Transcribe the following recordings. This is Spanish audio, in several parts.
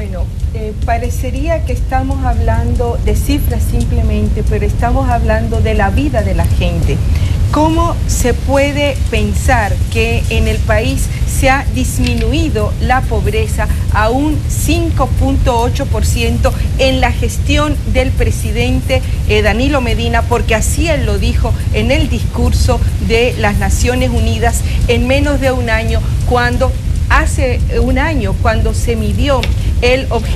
Bueno, parecería que estamos hablando de cifras simplemente, pero estamos hablando de la vida de la gente. ¿Cómo se puede pensar que en el país se ha disminuido la pobreza a un 5.8% en la gestión del presidente Danilo Medina? Porque así él lo dijo en el discurso de las Naciones Unidas en menos de un año, cuando hace un año, cuando se midió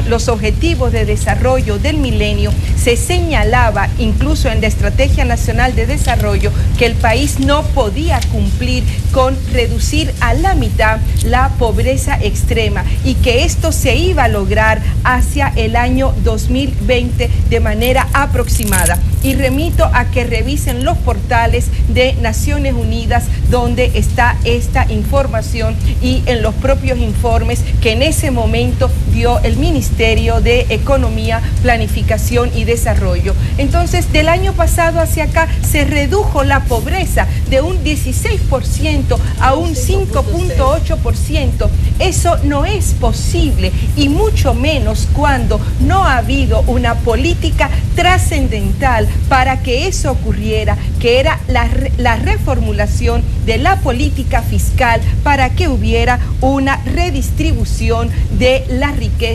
los objetivos de desarrollo del milenio, se señalaba incluso en la Estrategia Nacional de Desarrollo que el país no podía cumplir con reducir a la mitad la pobreza extrema y que esto se iba a lograr hacia el año 2020 de manera aproximada. Y remito a que revisen los portales de Naciones Unidas donde está esta información y en los propios informes que en ese momento dio el Ministerio de Economía, Planificación y Desarrollo. Entonces, del año pasado hacia acá se redujo la pobreza de un 16% a un 5.8%. Eso no es posible, y mucho menos cuando no ha habido una política trascendental para que eso ocurriera, que era la reformulación de la política fiscal para que hubiera una redistribución de la riqueza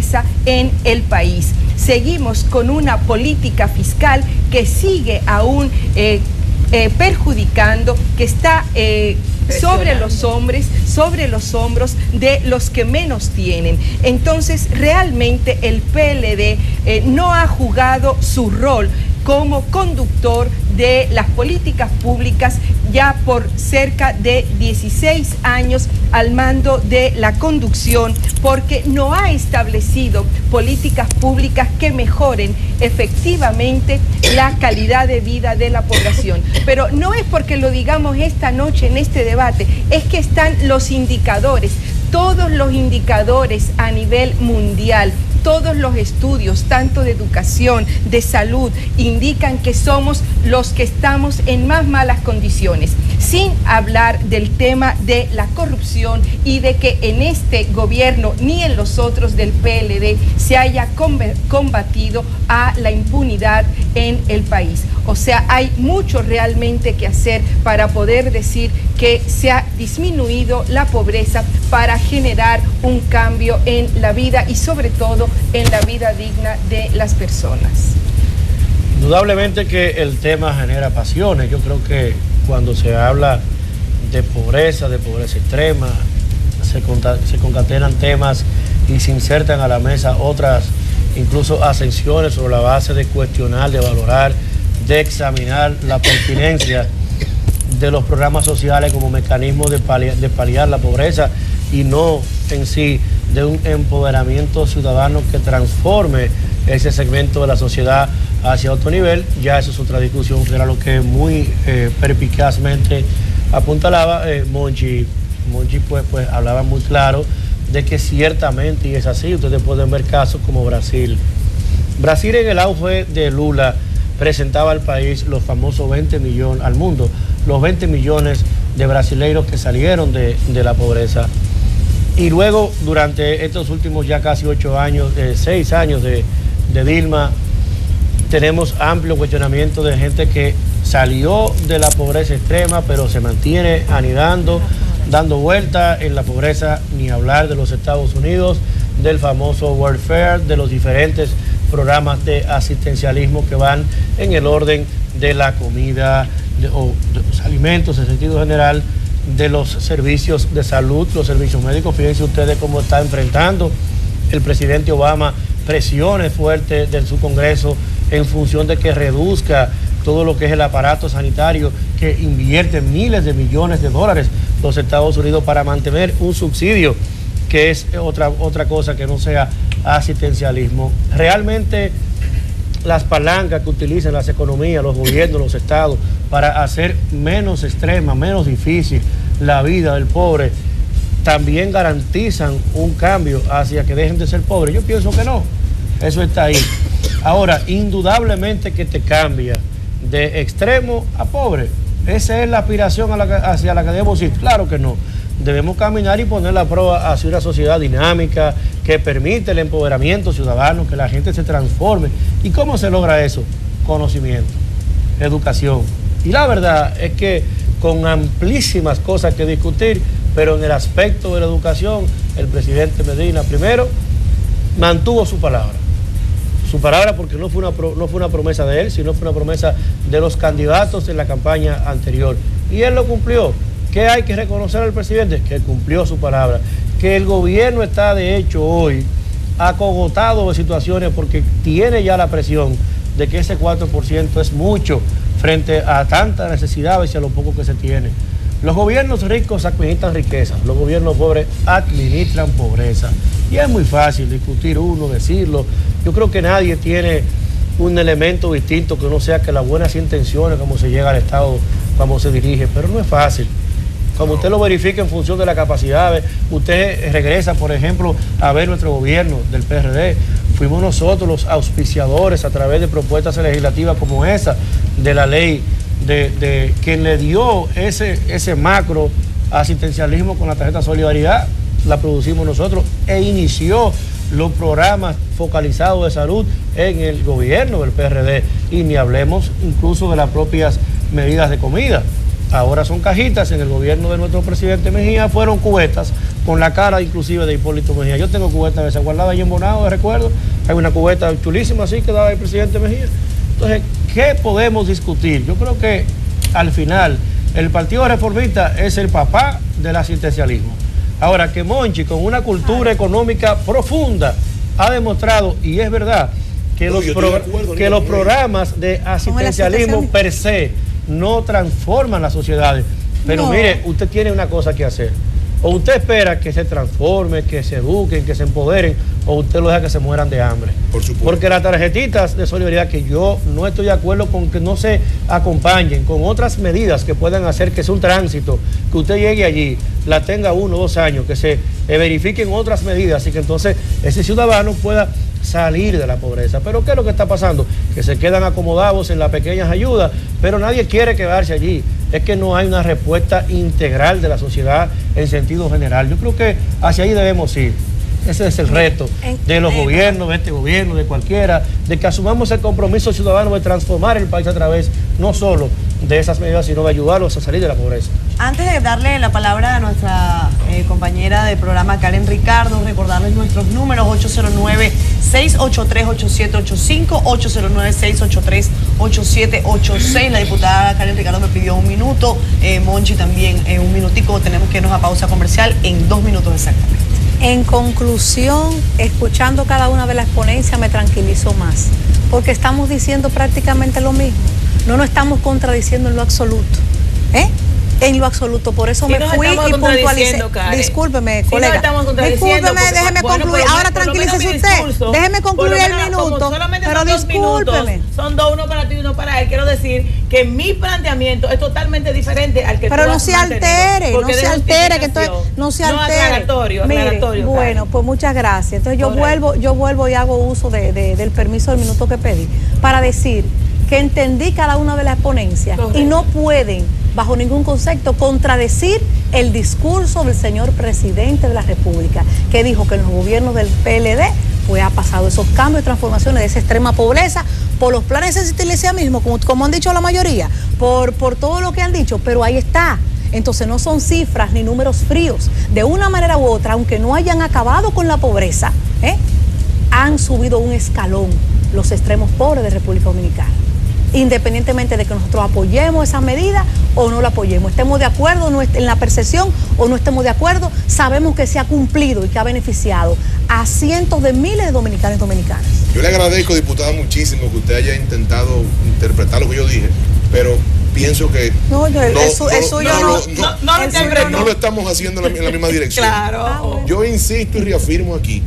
en el país. Seguimos con una política fiscal que sigue aún perjudicando, que está sobre los hombros de los que menos tienen. Entonces, realmente el PLD no ha jugado su rol como conductor de las políticas públicas ya por cerca de 16 años al mando de la conducción, porque no ha establecido políticas públicas que mejoren efectivamente la calidad de vida de la población. Pero no es porque lo digamos esta noche en este debate, es que están los indicadores, todos los indicadores a nivel mundial. Todos los estudios, tanto de educación, de salud, indican que somos los que estamos en más malas condiciones, sin hablar del tema de la corrupción y de que en este gobierno ni en los otros del PLD se haya combatido a la impunidad en el país. O sea, hay mucho realmente que hacer para poder decir que se ha disminuido la pobreza para generar un cambio en la vida y sobre todo en la vida digna de las personas. Indudablemente que el tema genera pasiones. Yo creo que cuando se habla de pobreza extrema, se concatenan temas y se insertan a la mesa otras, incluso ascensiones sobre la base de cuestionar, de valorar, de examinar la pertinencia de los programas sociales como mecanismo de paliar la pobreza y no en sí de un empoderamiento ciudadano que transforme ese segmento de la sociedad hacia otro nivel. Ya eso es otra discusión, que era lo que muy perspicazmente apuntalaba Monchi. Monchi pues hablaba muy claro de que ciertamente, y es así, ustedes pueden ver casos como Brasil. Brasil, en el auge de Lula, presentaba al país los famosos 20 millones, al mundo, los 20 millones de brasileiros que salieron de la pobreza. Y luego, durante estos últimos ya casi 6 años de Dilma, tenemos amplio cuestionamiento de gente que salió de la pobreza extrema, pero se mantiene anidando, dando vuelta en la pobreza, ni hablar de los Estados Unidos, del famoso welfare, de los diferentes programas de asistencialismo que van en el orden de la comida o de los alimentos en sentido general, de los servicios de salud, los servicios médicos. Fíjense ustedes cómo está enfrentando el presidente Obama presiones fuertes de su Congreso en función de que reduzca todo lo que es el aparato sanitario, que invierte miles de millones de dólares los Estados Unidos para mantener un subsidio, que es otra cosa que no sea asistencialismo. Realmente las palancas que utilizan las economías, los gobiernos, los estados, para hacer menos extrema, menos difícil la vida del pobre, también garantizan un cambio hacia que dejen de ser pobres. Yo pienso que no, eso está ahí. Ahora, indudablemente que te cambia de extremo a pobre. Esa es la aspiración hacia la que debemos ir. Claro que no. Debemos caminar y poner la prueba hacia una sociedad dinámica, que permite el empoderamiento ciudadano, que la gente se transforme. ¿Y cómo se logra eso? Conocimiento, educación. Y la verdad es que con amplísimas cosas que discutir, pero en el aspecto de la educación, el presidente Medina primero mantuvo su palabra. Su palabra, porque no fue una promesa de él, sino fue una promesa de los candidatos en la campaña anterior. Y él lo cumplió. ¿Qué hay que reconocer al presidente? Que cumplió su palabra. Que el gobierno está, de hecho, hoy acogotado de situaciones porque tiene ya la presión de que ese 4% es mucho frente a tantas necesidades y a lo poco que se tiene. Los gobiernos ricos administran riqueza, los gobiernos pobres administran pobreza. Y es muy fácil discutir uno, decirlo. Yo creo que nadie tiene un elemento distinto que no sea que las buenas intenciones, como se llega al Estado, como se dirige, pero no es fácil. Como usted lo verifica en función de la capacidad, usted regresa, por ejemplo, a ver nuestro gobierno del PRD. Fuimos nosotros los auspiciadores a través de propuestas legislativas como esa, de la ley de quien le dio ese macro asistencialismo con la tarjeta Solidaridad, la producimos nosotros, e inició los programas focalizados de salud en el gobierno del PRD. Y ni hablemos incluso de las propias medidas de comida. Ahora son cajitas. En el gobierno de nuestro presidente Mejía fueron cubetas con la cara inclusive de Hipólito Mejía. Yo tengo cubetas de esa guardada ahí en Bonao, de recuerdo. Hay una cubeta chulísima así que daba el presidente Mejía. Entonces, ¿qué podemos discutir? Yo creo que al final el Partido Reformista es el papá del asistencialismo. Ahora, que Monchi, con una cultura económica profunda, ha demostrado, y es verdad, que los programas de asistencialismo per se no transforman las sociedades. Pero mire, usted tiene una cosa que hacer. O usted espera que se transforme, que se eduquen, que se empoderen, o usted lo deja que se mueran de hambre. Por supuesto. Porque las tarjetitas de solidaridad, que yo no estoy de acuerdo con que no se acompañen con otras medidas que puedan hacer que sea un tránsito, que usted llegue allí, la tenga 1 o 2 años, que se verifiquen otras medidas y que entonces ese ciudadano pueda salir de la pobreza. Pero ¿qué es lo que está pasando? Que se quedan acomodados en las pequeñas ayudas, pero nadie quiere quedarse allí. Es que no hay una respuesta integral de la sociedad en sentido general. Yo creo que hacia ahí debemos ir. Ese es el reto de los gobiernos, de este gobierno, de cualquiera, de que asumamos el compromiso ciudadano de transformar el país a través no solo de esas medidas, sino de ayudarlos a salir de la pobreza. Antes de darle la palabra a nuestra compañera del programa, Karen Ricardo, recordarles nuestros números: 809-683-8785, 809-683-8786. La diputada Karen Ricardo me pidió 1 minuto, Monchi también 1 minutico. Tenemos que irnos a pausa comercial en 2 minutos exactamente. En conclusión, escuchando cada una de las ponencias me tranquilizo más, porque estamos diciendo prácticamente lo mismo. No nos estamos contradiciendo en lo absoluto, en lo absoluto. Por eso me fui y puntualicé. Discúlpeme, colega. Discúlpeme, déjeme concluir. Ahora tranquilícese usted. Déjeme concluir el minuto. Pero discúlpeme. Son 2, uno para ti y uno para él. Quiero decir que mi planteamiento es totalmente diferente al que pero no se altere, no se altere, que estoy, no se altere. Mire, bueno, pues muchas gracias. Entonces yo vuelvo y hago uso del permiso del minuto que pedí para decir que entendí cada una de las ponencias. Correcto. Y no pueden, bajo ningún concepto, contradecir el discurso del señor presidente de la República, que dijo que en los gobiernos del PLD pues ha pasado esos cambios y transformaciones de esa extrema pobreza por los planes de asistencialismo, como han dicho la mayoría, por todo lo que han dicho, pero ahí está. Entonces no son cifras ni números fríos. De una manera u otra, aunque no hayan acabado con la pobreza, han subido un escalón los extremos pobres de República Dominicana. Independientemente de que nosotros apoyemos esa medida o no la apoyemos, estemos de acuerdo en la percepción o no estemos de acuerdo, sabemos que se ha cumplido y que ha beneficiado a cientos de miles de dominicanos y dominicanas. Yo le agradezco, diputada, muchísimo que usted haya intentado interpretar lo que yo dije, pero pienso que no lo estamos haciendo en la misma dirección. Claro. Yo insisto y reafirmo aquí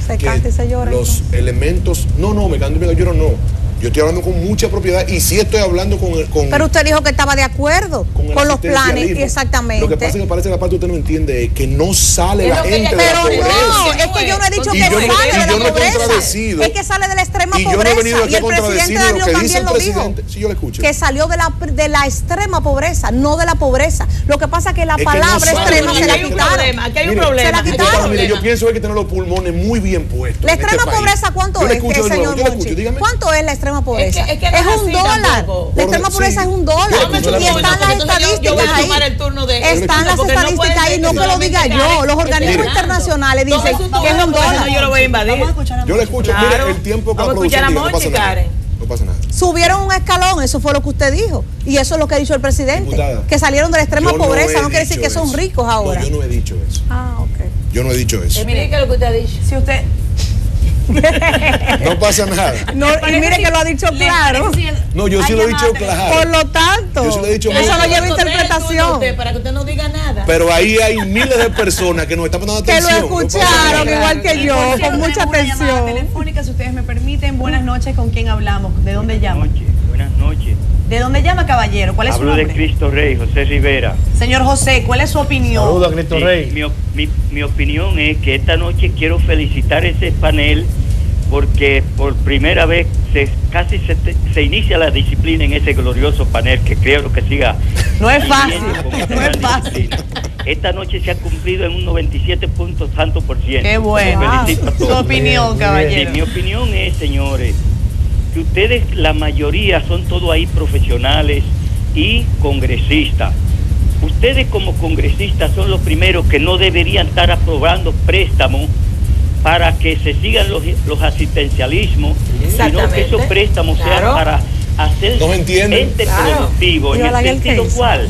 se canta y se llora. Los elementos, me canto y me lloro, no. Yo estoy hablando con mucha propiedad y sí estoy hablando con Pero usted dijo que estaba de acuerdo con los planes, exactamente. Lo que pasa es que parece que la parte que usted no entiende es que no sale la gente de la pobreza. No, es que yo no he dicho que sale de la pobreza. Es que sale de la extrema pobreza. Y el presidente Danilo también lo dijo. Sí, yo le escucho. Que salió de la extrema pobreza, no de la pobreza. Lo que pasa es que la palabra extrema se la quitaron. Aquí hay un problema. Se la quitaron. Mire, yo pienso que hay que tener los pulmones muy bien puestos. La extrema pobreza, ¿cuánto es, señor Monchi? ¿Cuánto es la extrema pobreza? Es un dólar. La extrema pobreza es un dólar. Y están las estadísticas ahí. Están las estadísticas ahí, no que lo diga yo. Los organismos internacionales dicen que es un dólar. Yo lo voy a invadir. Yo le escucho. Mire, el tiempo que ha producido no pasa nada. No pasa nada. Subieron un escalón, eso fue lo que usted dijo. Y eso es lo que ha dicho el presidente. Diputada, que salieron de la extrema pobreza, no quiere decir que son ricos ahora. No, yo no he dicho eso. Ah, ok. Yo no he dicho eso. Mire que lo que usted ha dicho. Si usted... No pasa nada. No, y mire que lo ha dicho claro. No, yo sí lo he dicho claro. Por lo tanto, yo sí lo he dicho eso no lleva interpretación. Para que usted no diga nada. Pero ahí hay miles de personas que nos están dando atención. Que lo escucharon, igual que yo, con mucha atención. Telefónica, si ustedes me permiten. Buenas noches, ¿con quién hablamos? ¿De dónde llama? Buenas noches. ¿De dónde llama, caballero? ¿Cuál es su nombre? Hablo de Cristo Rey, José Rivera. Señor José, ¿cuál es su opinión? Saludos a Cristo Rey. Mi opinión es que esta noche quiero felicitar ese panel porque por primera vez casi se inicia la disciplina en ese glorioso panel, que creo que siga. No es fácil, no es fácil. Esta noche se ha cumplido en un 97.tanto%. Qué bueno. Su opinión, caballero. Mi opinión es, señores, que ustedes, la mayoría, son todos ahí profesionales y congresistas. Ustedes como congresistas son los primeros que no deberían estar aprobando préstamos para que se sigan los asistencialismos, sino que esos préstamos sean para hacer ente productivo. En el sentido cual,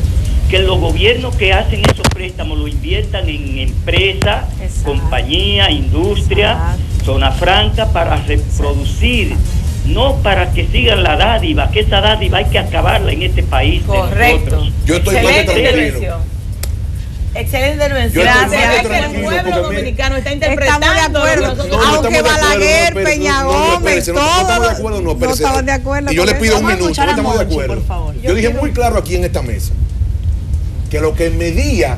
que los gobiernos que hacen esos préstamos lo inviertan en empresas, compañías, industria, zona franca, para reproducir, no para que sigan la dádiva, que esa dádiva hay que acabarla en este país. Correcto. Yo estoy Excelente intervención. Excelente intervención. Gracias. Es que el pueblo dominicano está interpretando. Estamos de acuerdo. Aunque Balaguer, Peña Gómez, todos no estaban de acuerdo. Y yo le pido un minuto, no estamos de acuerdo. Yo dije muy claro aquí en esta mesa que lo que medía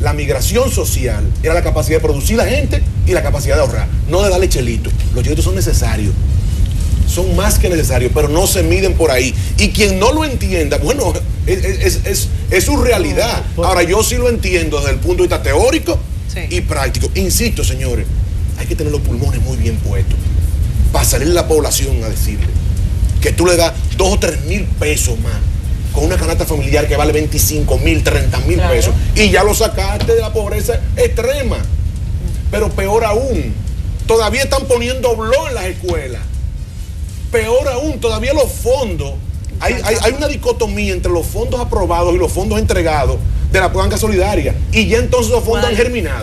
la migración social era la capacidad de producir la gente y la capacidad de ahorrar, no de darle chelitos. Los chelitos son necesarios, son más que necesarios, pero no se miden por ahí. Y quien no lo entienda, bueno, es su realidad. Ahora, yo sí lo entiendo desde el punto de vista teórico y práctico. Insisto, señores, hay que tener los pulmones muy bien puestos para salir a la población a decirle que tú le das 2 o 3 mil pesos más con una canasta familiar que vale 25.000, 30.000 pesos, y ya lo sacaste de la pobreza extrema. Pero peor aún, todavía están poniendo blog en las escuelas. Peor aún, todavía los fondos, hay una dicotomía entre los fondos aprobados y los fondos entregados de la banca solidaria, y ya entonces los fondos han germinado.